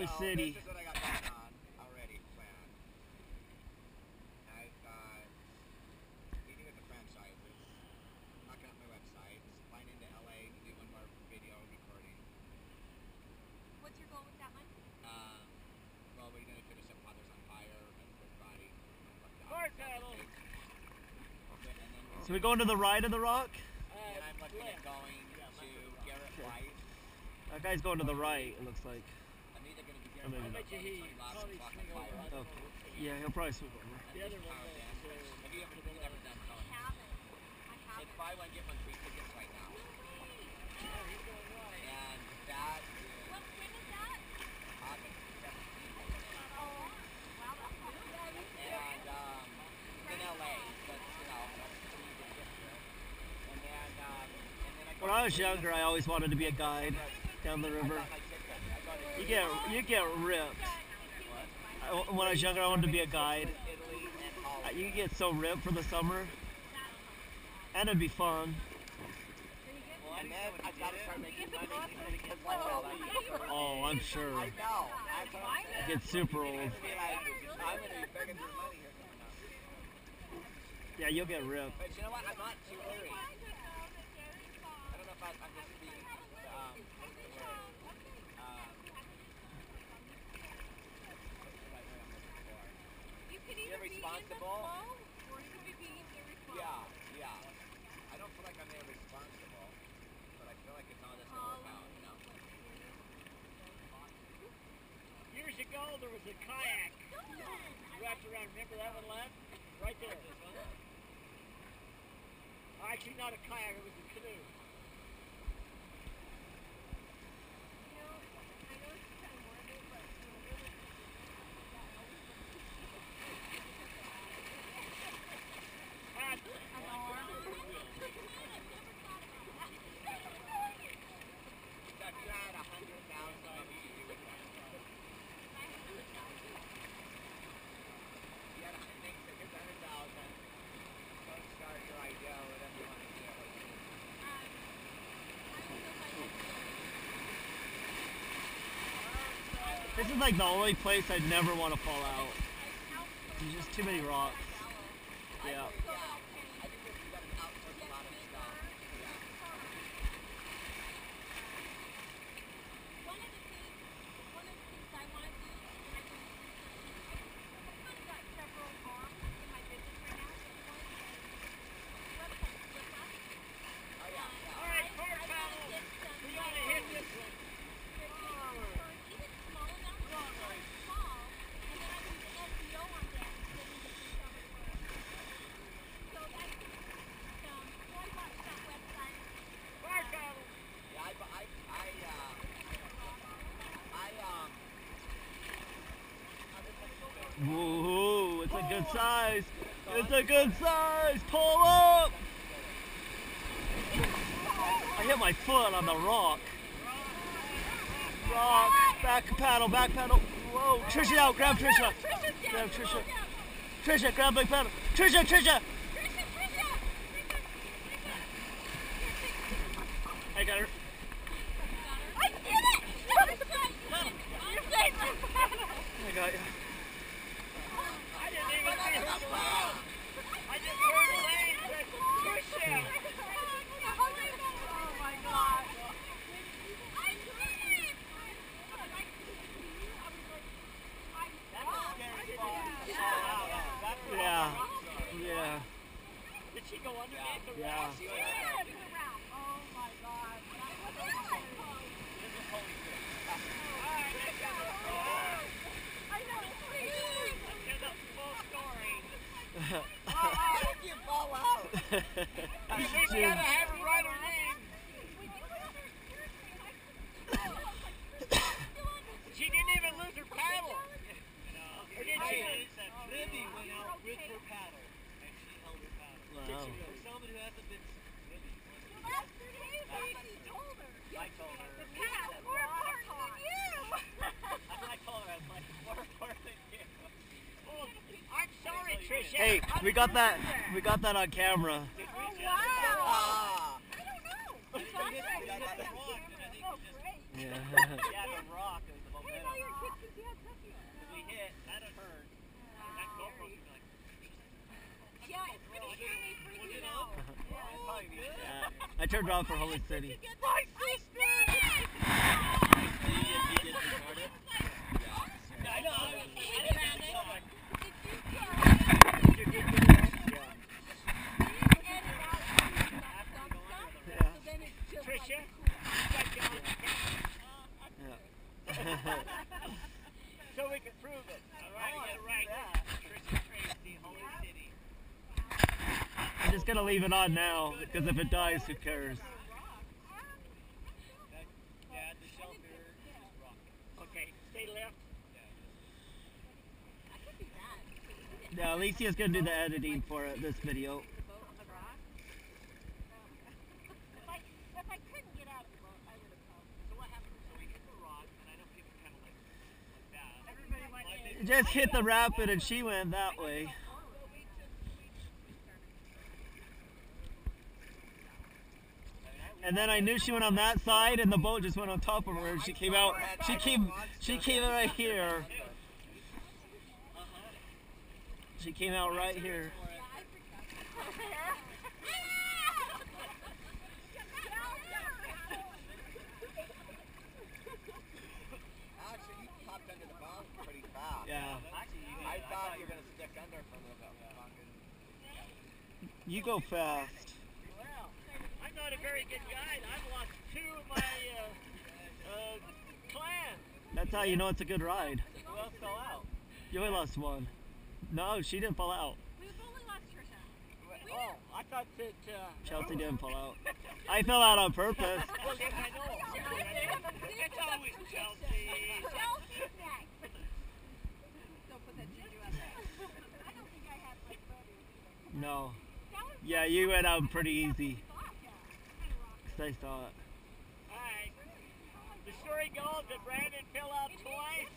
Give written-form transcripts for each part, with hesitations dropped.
Holy City. This is what I got going on already planned. I've got meeting with the franchises, knocking up my website, flying into LA to do one more video recording. What's your goal with that one? Well, we're gonna finish up Fathers on Fire and Good Body. Hard paddle. So we're going to the right of the rock? And I'm looking at going to Garrett White. That guy's going to the right, it looks like. I'm either going to be Garrett White or probably Walking Fire. Oh, yeah, he'll probably swing over. The other one have you ever done Tony? I haven't. It's buy one, get one free tickets right now. And that is When is that? August 17th. Oh, wow, that's not bad. And it's in LA, but you know, that's pretty good gift here. And then I When I was younger, I always wanted to be a guide down the river. You get ripped. When I was younger, I wanted to be a guide. You get so ripped for the summer, and it'd be fun. And then I gotta start making money because like that. Oh, I'm sure. I know. It gets super old. I'm gonna be begging for money here coming up. Yeah, you'll get ripped. But you know what? I'm not too worried. I don't know if I'm just being You're irresponsible. Or you could be being irresponsible. Yeah. I don't feel like I'm irresponsible, but I feel like it's all just gonna work out, you know? Years ago, there was a kayak wrapped around. Remember that one, Len? Right there. Actually, not a kayak, it was a canoe. This is like the only place I'd never want to fall out. There's just too many rocks. Yeah. Whoa, it's a good size. It's a good size. Pull up. I hit my foot on the rock. Rock. Back paddle, back paddle. Whoa. Trisha out. Grab Trisha. Grab Trisha. Trisha, grab big paddle. Trisha. I got her. I did it! You're safe. I got you. I didn't even see her fall. I just heard her name said Trisha. Oh my God. I did it! Yeah. Did she go underneath the Yeah. rock? Oh my God. I know, please. Here's the full story. How did you fall out? We gotta have her write her name. She didn't even lose her paddle. Or did she? Libby went out with her paddle, and she held her paddle. Wow. For someone who hasn't been swimming, Somebody told her. I told her. The paddle's more important than you. I told her I was like, more important than you. Oh, I'm sorry, Trisha. Hey, we got that on camera. Oh, wow. Ah. I don't know. I think you got the rock, and I think Oh, you just great. Yeah. yeah, the rock and the I didn't know momentum. your kids Yeah, it's gonna hear me freaking out. Yeah. I turned around for Holy City. My sister! I know. Tricia, so we can prove it. All right, get right. Tricia Tracy, Holy City. I'm just gonna leave it on now because if it dies, who cares? Yeah, the shelter is rocking. Okay, stay left. Yeah, Alicia's gonna do the editing for it, this video. If I couldn't get out of the boat, I would have come. So what happens? So we hit the rock, and I know people kind of like that. Everybody might Just hit the rapid and she went that way. And then I knew she went on that side and the boat just went on top of her and she came out, she came right here. She came out right here. Actually, you popped under the boat pretty fast. Yeah. I thought you were going to stick under for a little bit longer. You go fast. Well, I'm not a very good guide. I've lost 2 of my clan. That's how you know it's a good ride. Who else fell out? You only lost 1. No, she didn't fall out. We've only lost Trisha. Oh, I thought that... Chelsea didn't fall out. I fell out on purpose. Well, yes, I know. It's always Chelsea. Chelsea's next. Don't put that juju out there. I don't think I had my photos. No. Yeah, you went out pretty easy. 'Cause I saw it. Alright. The story goes that Brandon fell out twice,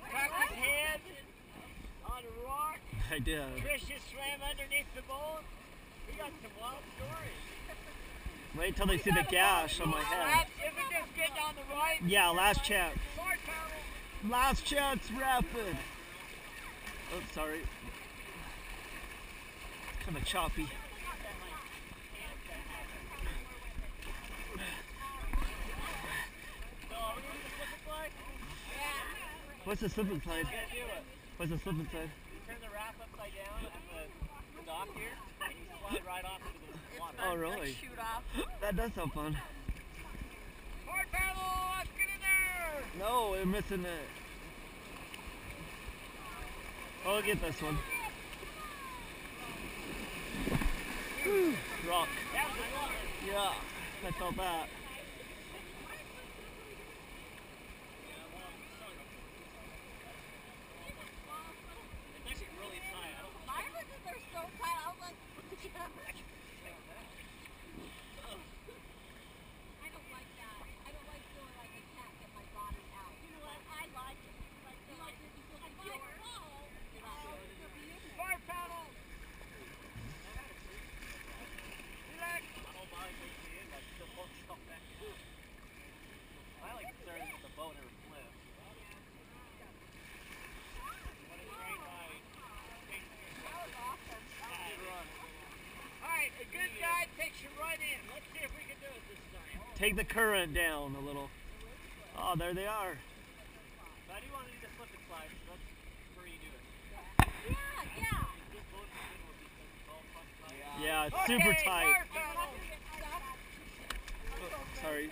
cracked his head on a rock. I did. Tricia swam underneath the boat. We got some wild stories. Wait till they see the gash on my head. If it just get down the right. Yeah, last chance. Far paddle. Last chance, rapid. Oh, sorry. Kind of choppy. What's the slip and slide? What's the slip and slide? You turn the raft upside down at the dock here, and you slide right off into the water. Oh, really? Shoot off. That does sound fun. Hard paddle! Let's get in there! No, we're missing it. Oh, I'll get this one. Whew, rock. That was the water. Yeah, I felt that. It's actually really tight. I don't Mine was that they're so tight. I was like, I don't like that. I don't like feeling like I can't get my body out. You know what? I like it. Like, you like it. You feel like you're Far paddle! Relax! My whole body goes in, like, the boat's so back. I like concerned that the boat ever flips. What a great ride. Alright, a good guide takes you right in. Let's see if we can do it this time. Take the current down a little. Oh, there they are. So I do want to do the slip and slide, so that's where you do it. Yeah. This boat is good one because it's all fun tight. Yeah, it's super Okay, tight. far paddle! Oh, sorry.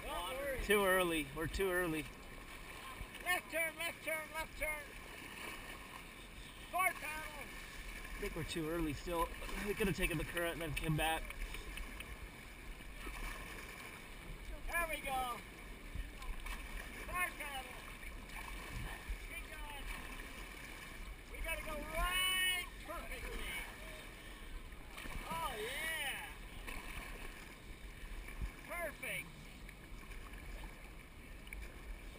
Don't worry. Too early. We're too early. Left turn, left turn, left turn. Far paddle. I think we're too early still. We could have taken the current and then come back. There we go. Far paddle. Keep going. We gotta go right perfectly. Oh yeah. Perfect.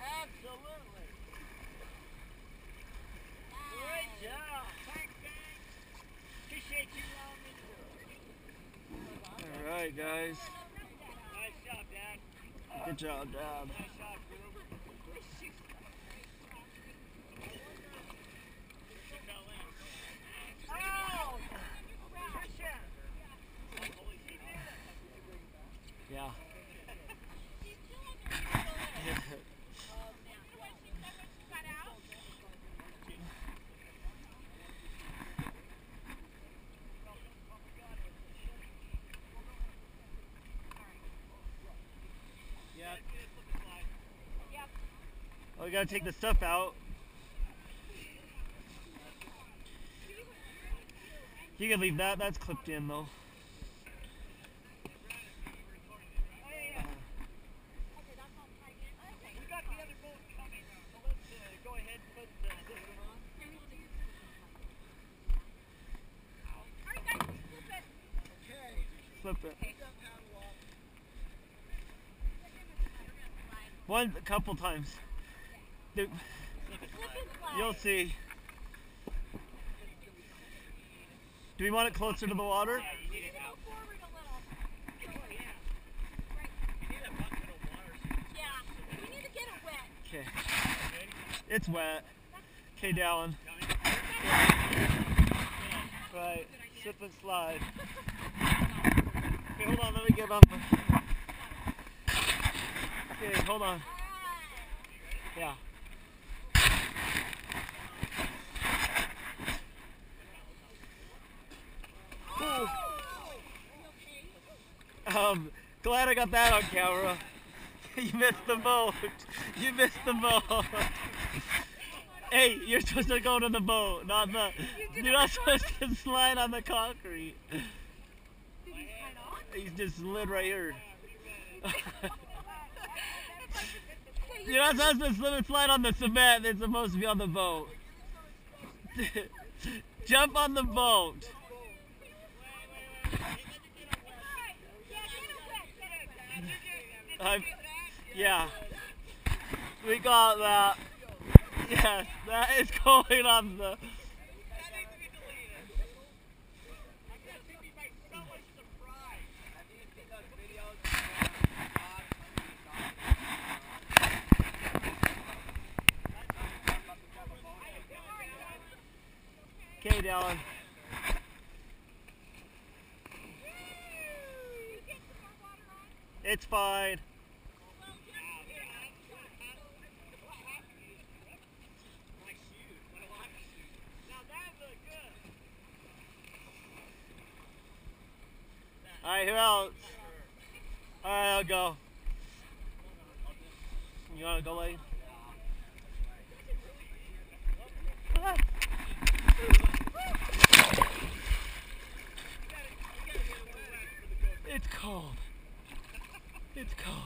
Absolutely. Great job. Thanks, thanks. Appreciate you allowing me to do it. Alright, guys. Nice job, Dad. Good job, Dad. Nice job, group. We gotta take the stuff out. You can leave that. That's clipped in though. We got the other boat coming, so let's go ahead and put this one on. Alright guys, flip it. Flip it. One, a couple times. Dude, Flip and slide. you'll see. Do we want it closer to the water? Go forward a little. Yeah, we need to get it wet. Okay. It's wet. Okay, Dallin. Right. Slip and slide. Okay, hold on. Let me get on. Okay, hold on. Yeah. Glad I got that on camera. You missed the boat. You missed the boat. Hey, you're supposed to go to the boat, not the. You're not supposed to slide on the concrete. Did he slide off? He's just slid right here. You're not supposed to slip and slide on the cement. It's supposed to be on the boat. Jump on the boat. Yeah. We got that. Yes, that is going on the. Okay, Dallin. It's fine. Alright, who else? Alright, I'll go. You wanna go, Lane? It's cold. It's cold.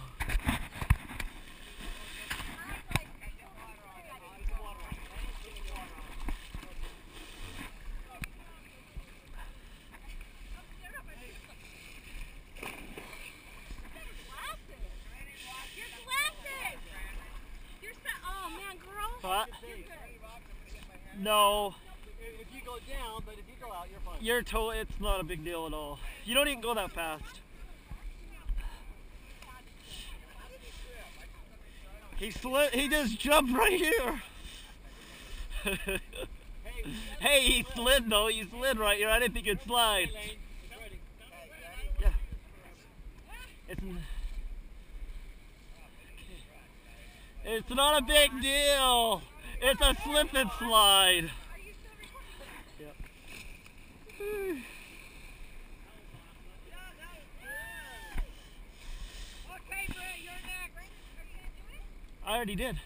What? No. If you go down, but if you go out, you're fine. You're told it's not a big deal at all. You don't even go that fast. He just jumped right here. Hey, he slid though. He slid right here. I didn't think he'd slide. Yeah. It's not a big deal. It's a slip and slide. Yep. I already did.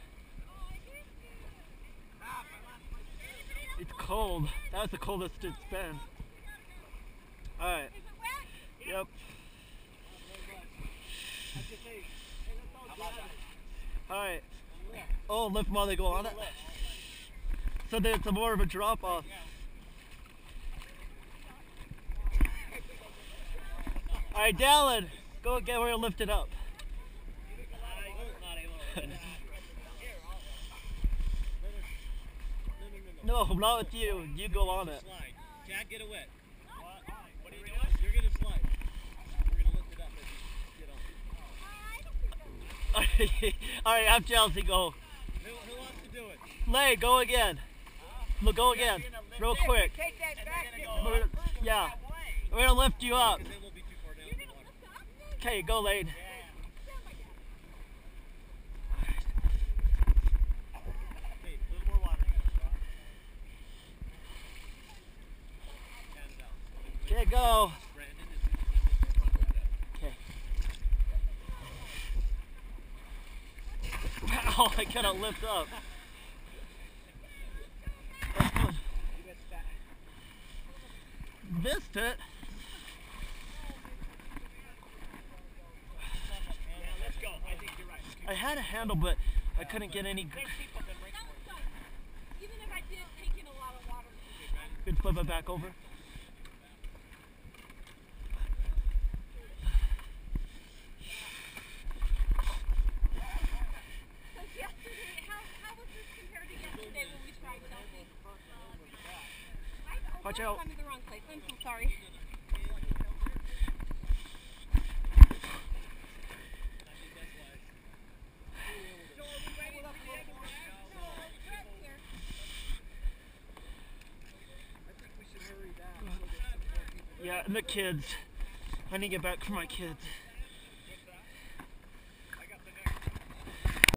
It's cold. That was the coldest it's been. Alright. Yep. Alright. Oh, lift while they go on it. So that it's more of a drop off. Alright, Dallin, go get where you lift it up. No, not with you. You go on it. Slide. Jack, get it wet. What are you doing? You're going to slide. We're going to lift it up as you get on. Alright, have Chelsea go. Who wants to do it? Lay, go again. Look, go again. Real quick. Yeah. We're going to lift you up. Then we'll be too far down in the water. Okay, go, Lane. Okay, a little more water. Okay, go. Okay. Oh, I cannot lift up. Missed it. Yeah, let's go. I think you're right. I had a handle, but I couldn't get any. That was fun. Even if I did take in a lot of water. Good, flip it back over. So yesterday, how was this compared to yesterday when we tried Chelsea? Watch out. I'm in the wrong place. I'm so sorry. Yeah, and the kids. I need to get back for my kids.